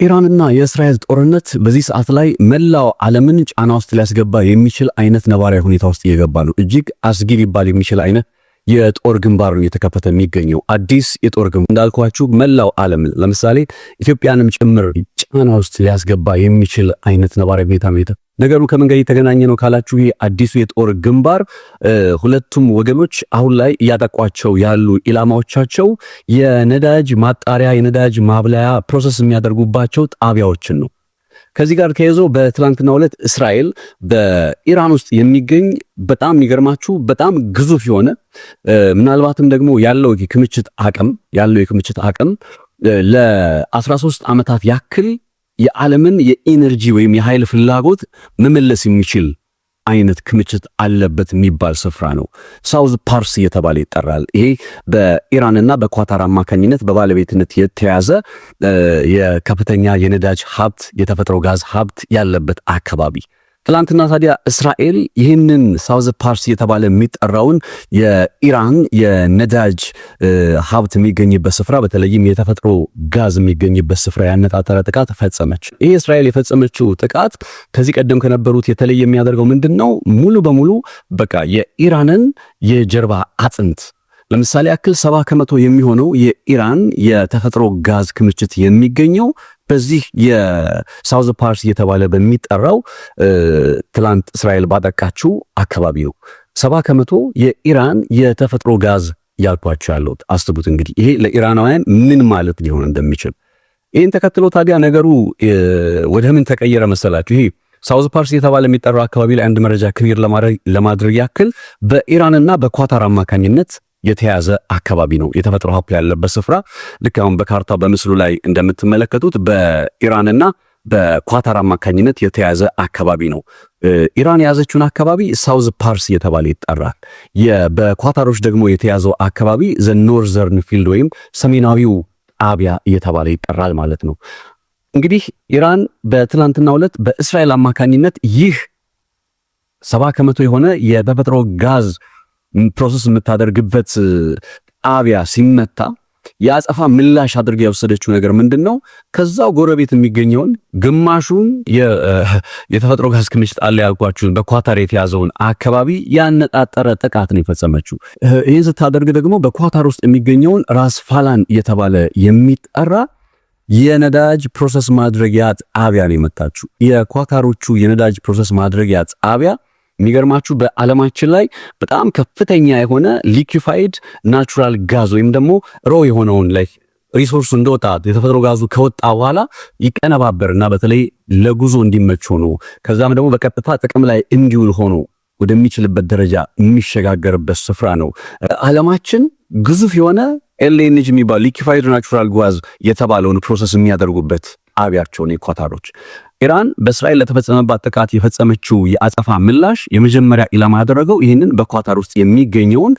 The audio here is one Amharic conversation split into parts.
ኢራንና የእስራኤል ጦርነት በዚህ ሰዓት ላይ መላው ዓለምን ጫና ውስጥ ሊያስገባ የሚችል አይነት ነባራዊ ሁኔታ ውስጥ እየገባ ነው። እጅግ አስጊ ሊባል የሚችል አይነት የጦር ግንባር ነው እየተከፈተ የሚገኘው። አዲስ የጦር ግንባር እንዳልኳችሁ መላው ዓለም ለምሳሌ ኢትዮጵያንም ጭምር ጫና ውስጥ ሊያስገባ የሚችል አይነት ነባራዊ ሁኔታ ነገሩ ከምን ጋር የተገናኘ ነው ካላችሁ ይሄ አዲሱ የጦር ግንባር ሁለቱም ወገኖች አሁን ላይ እያጠቋቸው ያሉ ኢላማዎቻቸው የነዳጅ ማጣሪያ የነዳጅ ማብላያ ፕሮሰስ የሚያደርጉባቸው ጣቢያዎችን ነው። ከዚህ ጋር ተያይዞ በትላንትናው ዕለት እስራኤል በኢራን ውስጥ የሚገኝ በጣም የሚገርማችሁ በጣም ግዙፍ የሆነ ምናልባትም ደግሞ ያለው የክምችት አቅም ለ13 ዓመታት ያክል የዓለምን የኢነርጂ ወይም የኃይል ፍላጎት መመለስ የሚችል አይነት ክምችት አለበት የሚባል ስፍራ ነው። ሳውዝ ፓርስ እየተባለ ይጠራል። ይሄ በኢራንና በኳታር አማካኝነት በባለቤትነት የተያዘ የከፍተኛ የነዳጅ ሀብት የተፈጥሮ ጋዝ ሀብት ያለበት አካባቢ። ትላንትና ታዲያ እስራኤል ይህንን ሳውዝ ፓርስ እየተባለ የሚጠራውን የኢራን የነዳጅ ሀብት የሚገኝበት ስፍራ በተለይም የተፈጥሮ ጋዝ የሚገኝበት ስፍራ ያነጣጠረ ጥቃት ፈጸመች። ይህ እስራኤል የፈጸመችው ጥቃት ከዚህ ቀደም ከነበሩት የተለየ የሚያደርገው ምንድነው? ሙሉ በሙሉ በቃ የኢራንን የጀርባ አጥንት ለምሳሌ ያክል 70% የሚሆነው የኢራን የተፈጥሮ ጋዝ ክምችት የሚገኘው በዚህ የሳውዝ ፓርስ እየተባለ በሚጠራው ትላንት እስራኤል ባጠቃችው አካባቢ ነው። 70% የኢራን የተፈጥሮ ጋዝ ያልኳቸው ያለው አስቡት እንግዲህ ይሄ ለኢራናውያን ምን ማለት ሊሆን እንደሚችል። ይህን ተከትሎ ታዲያ ነገሩ ወደ ምን ተቀየረ መሰላችሁ? ይሄ ሳውዝ ፓርስ እየተባለ የሚጠራው አካባቢ ላይ አንድ መረጃ ክሊር ለማድረግ ያክል በኢራንና በኳታር አማካኝነት የተያዘ አካባቢ ነው። የተፈጥሮ ሀብት ያለበት ስፍራ ልክ አሁን በካርታው በምስሉ ላይ እንደምትመለከቱት በኢራንና በኳታር አማካኝነት የተያዘ አካባቢ ነው። ኢራን የያዘችውን አካባቢ ሳውዝ ፓርስ እየተባለ ይጠራል። በኳታሮች ደግሞ የተያዘው አካባቢ ዘ ኖርዘርን ፊልድ ወይም ሰሜናዊው ጣቢያ እየተባለ ይጠራል ማለት ነው። እንግዲህ ኢራን በትላንትናው ዕለት በእስራኤል አማካኝነት ይህ 70% የሆነ የተፈጥሮ ጋዝ ፕሮሰስ የምታደርግበት ጣቢያ ሲመታ የአጸፋ ምላሽ አድርጋ የወሰደችው ነገር ምንድነው? ከዛው ጎረቤት የሚገኘውን ግማሹን የተፈጥሮ ጋዝ ክምችት አለ ያልኳችሁን በኳታር የተያዘውን አካባቢ ያነጣጠረ ጥቃት ነው የፈጸመችው። ይህን ስታደርግ ደግሞ በኳታር ውስጥ የሚገኘውን ራስ ፋላን እየተባለ የሚጠራ የነዳጅ ፕሮሰስ ማድረጊያ ጣቢያ ነው የመታችው። የኳታሮቹ የነዳጅ ፕሮሰስ ማድረጊያ ጣቢያ የሚገርማችሁ በዓለማችን ላይ በጣም ከፍተኛ የሆነ ሊኩፋይድ ናቹራል ጋዝ ወይም ደግሞ ሮ የሆነውን ላይ ሪሶርሱ እንደወጣ የተፈጥሮ ጋዙ ከወጣ በኋላ ይቀነባበርና በተለይ ለጉዞ እንዲመች ሆኖ ከዛም ደግሞ በቀጥታ ጥቅም ላይ እንዲውል ሆኖ ወደሚችልበት ደረጃ የሚሸጋገርበት ስፍራ ነው። ዓለማችን ግዙፍ የሆነ ኤልኤንጂ የሚባል ሊኩፋይድ ናቹራል ጋዝ የተባለውን ፕሮሰስ የሚያደርጉበት ጣቢያቸው ነው ኳታሮች። ኢራን በእስራኤል ለተፈጸመባት ጥቃት የፈጸመችው የአጸፋ ምላሽ የመጀመሪያ ኢላማ ያደረገው ይህንን በኳታር ውስጥ የሚገኘውን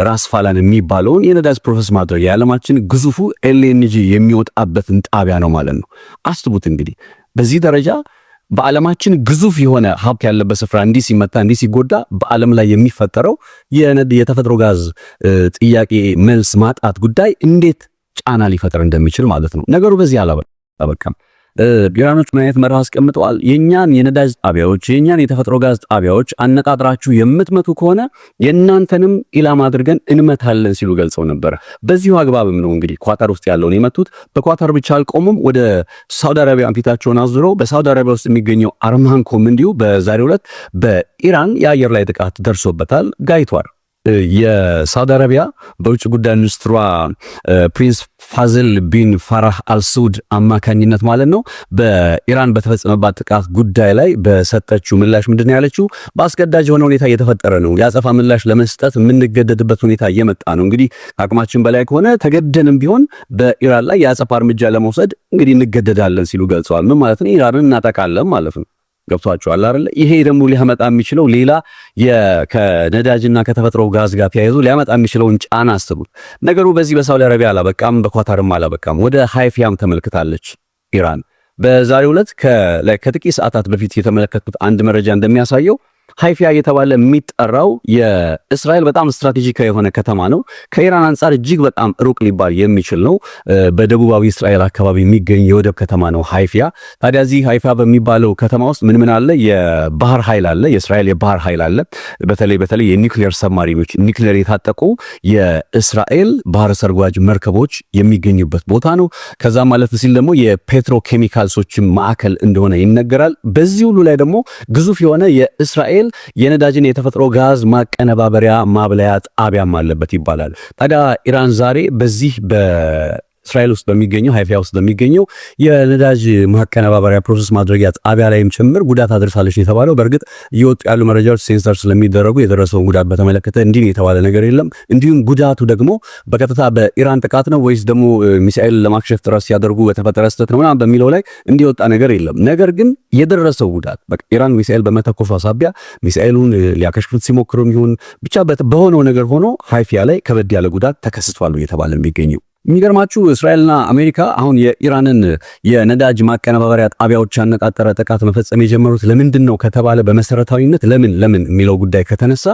ራስ ፋላን የሚባለውን የነዳጅ ፕሮሰስ ማድረግ የዓለማችን ግዙፉ ኤልኤንጂ የሚወጣበትን ጣቢያ ነው ማለት ነው። አስቡት እንግዲህ በዚህ ደረጃ በዓለማችን ግዙፍ የሆነ ሀብት ያለበት ስፍራ እንዲህ ሲመታ እንዲህ ሲጎዳ በዓለም ላይ የሚፈጠረው የተፈጥሮ ጋዝ ጥያቄ መልስ ማጣት ጉዳይ እንዴት ጫና ሊፈጠር እንደሚችል ማለት ነው። ነገሩ በዚህ አላበቃም። ኢራኖች ምን አይነት መርህ አስቀምጠዋል? የኛን የነዳጅ ጣቢያዎች የኛን የተፈጥሮ ጋዝ ጣቢያዎች አነጣጥራችሁ የምትመቱ ከሆነ የእናንተንም ኢላማ አድርገን እንመታለን ሲሉ ገልጸው ነበር። በዚሁ አግባብም ነው እንግዲህ ኳታር ውስጥ ያለውን የመቱት። በኳታር ብቻ አልቆሙም፣ ወደ ሳውዲ አረቢያ ፊታቸውን አዙረው በሳውዲ አረቢያ ውስጥ የሚገኘው አርማንኮም እንዲሁ በዛሬው ዕለት በኢራን የአየር ላይ ጥቃት ደርሶበታል፣ ጋይቷል። የሳውዲ አረቢያ በውጭ ጉዳይ ሚኒስትሯ ፕሪንስ ፋዝል ቢን ፋራህ አልሱድ አማካኝነት ማለት ነው በኢራን በተፈጸመባት ጥቃት ጉዳይ ላይ በሰጠችው ምላሽ ምንድን ነው ያለችው? በአስገዳጅ የሆነ ሁኔታ እየተፈጠረ ነው፣ የአጸፋ ምላሽ ለመስጠት የምንገደድበት ሁኔታ እየመጣ ነው። እንግዲህ አቅማችን በላይ ከሆነ ተገደንም ቢሆን በኢራን ላይ የአጸፋ እርምጃ ለመውሰድ እንግዲህ እንገደዳለን ሲሉ ገልጸዋል። ምን ማለት ነው? ኢራንን እናጠቃለን ማለት ነው። ገብቷቸዋል አይደል? ይሄ ደግሞ ሊያመጣ የሚችለው ሌላ ከነዳጅና ከተፈጥሮ ጋዝ ጋር ተያይዞ ሊያመጣ የሚችለውን ጫና አስቡት። ነገሩ በዚህ በሳውዲ አረቢያ አላበቃም፣ በኳታርም አላበቃም። ወደ ሃይፊያም ተመልክታለች ኢራን። በዛሬው ዕለት ከጥቂት ሰዓታት በፊት የተመለከቱት አንድ መረጃ እንደሚያሳየው ሃይፋ የተባለ የሚጠራው የእስራኤል በጣም ስትራቴጂካዊ የሆነ ከተማ ነው። ከኢራን አንጻር እጅግ በጣም ሩቅ ሊባል የሚችል ነው። በደቡባዊ እስራኤል አካባቢ የሚገኝ የወደብ ከተማ ነው ሃይፋ። ታዲያ እዚህ ሃይፋ በሚባለው ከተማ ውስጥ ምን አለ? የባህር ኃይል አለ። የእስራኤል የባህር ኃይል አለ። በተለይ የኒውክሌር ሰብማሪኖች ኒውክሌር የታጠቁ የእስራኤል ባህር ሰርጓጅ መርከቦች የሚገኙበት ቦታ ነው። ከዛ ማለት ሲል ደግሞ የፔትሮኬሚካልሶችን ማዕከል እንደሆነ ይነገራል። በዚህ ሁሉ ላይ ደግሞ ግዙፍ የሆነ የእስራኤል የነዳጅን የተፈጥሮ ጋዝ ማቀነባበሪያ ማብለያ ጣቢያም አለበት ይባላል። ታዲያ ኢራን ዛሬ በዚህ እስራኤል ውስጥ በሚገኘው ሃይፋ ውስጥ በሚገኘው የነዳጅ ማቀነባበሪያ ፕሮሰስ ማድረጊያ ጣቢያ ላይም ጭምር ጉዳት አድርሳለች የተባለው። በእርግጥ እየወጡ ያሉ መረጃዎች ሴንሰር ስለሚደረጉ የደረሰውን ጉዳት በተመለከተ እንዲህ የተባለ ነገር የለም። እንዲሁም ጉዳቱ ደግሞ በቀጥታ በኢራን ጥቃት ነው ወይስ ደግሞ ሚሳኤል ለማክሸፍ ጥረት ሲያደርጉ በተፈጠረ ስህተት ነው ምናምን በሚለው ላይ እንዲወጣ ነገር የለም። ነገር ግን የደረሰው ጉዳት በቃ ኢራን ሚሳኤል በመተኮሷ ሳቢያ ሚሳኤሉን ሊያከሽፉት ሲሞክሩም ይሁን ብቻ በሆነው ነገር ሆኖ ሃይፋ ላይ ከበድ ያለ ጉዳት ተከስቷል እየተባለ የሚገኘው። የሚገርማችሁ እስራኤልና አሜሪካ አሁን የኢራንን የነዳጅ ማቀነባበሪያ ጣቢያዎች ያነጣጠረ ጥቃት መፈጸም የጀመሩት ለምንድን ነው ከተባለ በመሰረታዊነት ለምን የሚለው ጉዳይ ከተነሳ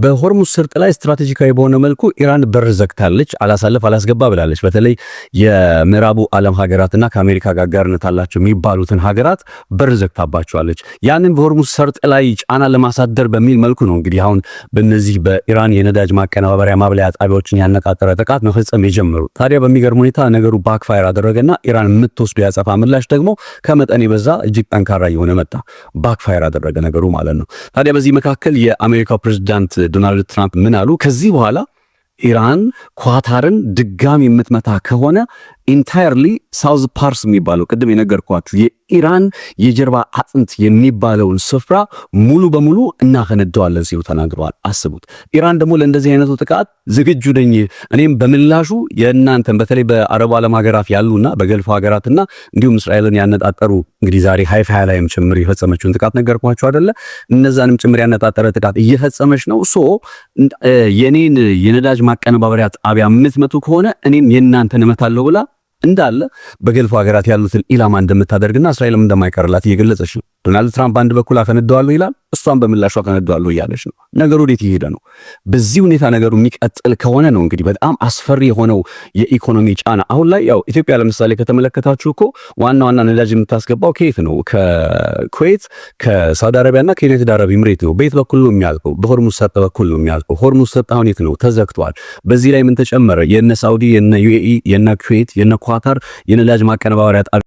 በሆርሙዝ ሰርጥ ላይ ስትራቴጂካዊ በሆነ መልኩ ኢራን በር ዘግታለች፣ አላሳልፍ አላስገባ ብላለች። በተለይ የምዕራቡ ዓለም ሀገራትና ከአሜሪካ ጋር አጋርነት አላቸው የሚባሉትን ሀገራት በር ዘግታባቸዋለች። ያንን በሆርሙዝ ሰርጥ ላይ ጫና ለማሳደር በሚል መልኩ ነው እንግዲህ አሁን በእነዚህ በኢራን የነዳጅ ማቀነባበሪያ ማብለያ ጣቢያዎችን ያነጣጠረ ጥቃት መፈጸም የጀመሩት። ታዲያ በሚገርም ሁኔታ ነገሩ ባክፋየር አደረገና ኢራን የምትወስደው ያጸፋ ምላሽ ደግሞ ከመጠን የበዛ እጅግ ጠንካራ የሆነ መጣ። ባክፋየር አደረገ ነገሩ ማለት ነው። ታዲያ በዚህ መካከል የአሜሪካው ፕሬዝዳንት ዶናልድ ትራምፕ ምን አሉ? ከዚህ በኋላ ኢራን ኳታርን ድጋሚ የምትመታ ከሆነ ኢንታየርሊ ሳውዝ ፓርስ የሚባለው ቅድም የነገርኳችሁ የኢራን የጀርባ አጥንት የሚባለውን ስፍራ ሙሉ በሙሉ እናፈነደዋለን ሲሉ ተናግረዋል። አስቡት። ኢራን ደግሞ ለእንደዚህ አይነቱ ጥቃት ዝግጁ ነኝ፣ እኔም በምላሹ የእናንተን በተለይ በአረቡ ዓለም ሀገራት ያሉና በገልፍ ሀገራትና እንዲሁም እስራኤልን ያነጣጠሩ እንግዲህ ዛሬ ሃይፋ ላይም ጭምር የፈጸመችውን ጥቃት ነገርኳችሁ አይደለ? እነዛንም ጭምር ያነጣጠረ ጥቃት እየፈጸመች ነው። የኔን የነዳጅ ማቀነባበሪያ ጣቢያ የምትመቱ ከሆነ እኔም የእናንተን እመታለሁ ብላ እንዳለ በገልፍ ሀገራት ያሉትን ኢላማ እንደምታደርግና እስራኤልም እንደማይቀርላት እየገለጸች ነው። ዶናልድ ትራምፕ አንድ በኩል አፈነደዋለሁ ይላል፣ እሷን በምላሹ አፈነደዋለሁ እያለች ነው። ነገሩ ወዴት እየሄደ ነው? በዚህ ሁኔታ ነገሩ የሚቀጥል ከሆነ ነው እንግዲህ በጣም አስፈሪ የሆነው የኢኮኖሚ ጫና። አሁን ላይ ያው ኢትዮጵያ ለምሳሌ ከተመለከታችሁ እኮ ዋና ነዳጅ የምታስገባው ከየት ነው? ከኩዌት፣ ከሳውዲ አረቢያና ከዩናይትድ አረብ ኤምሬት ነው። በየት በኩል ነው የሚያልቀው? በሆርሙዝ ሰርጥ በኩል ነው የሚያልቀው። ሆርሙዝ ሰርጥ አሁን የት ነው? ተዘግቷል። በዚህ ላይ ምን ተጨመረ? የነ ሳውዲ፣ የነ ዩኤኢ፣ የነ ኩዌት፣ የነ ኳታር የነዳጅ ማቀነባበሪያ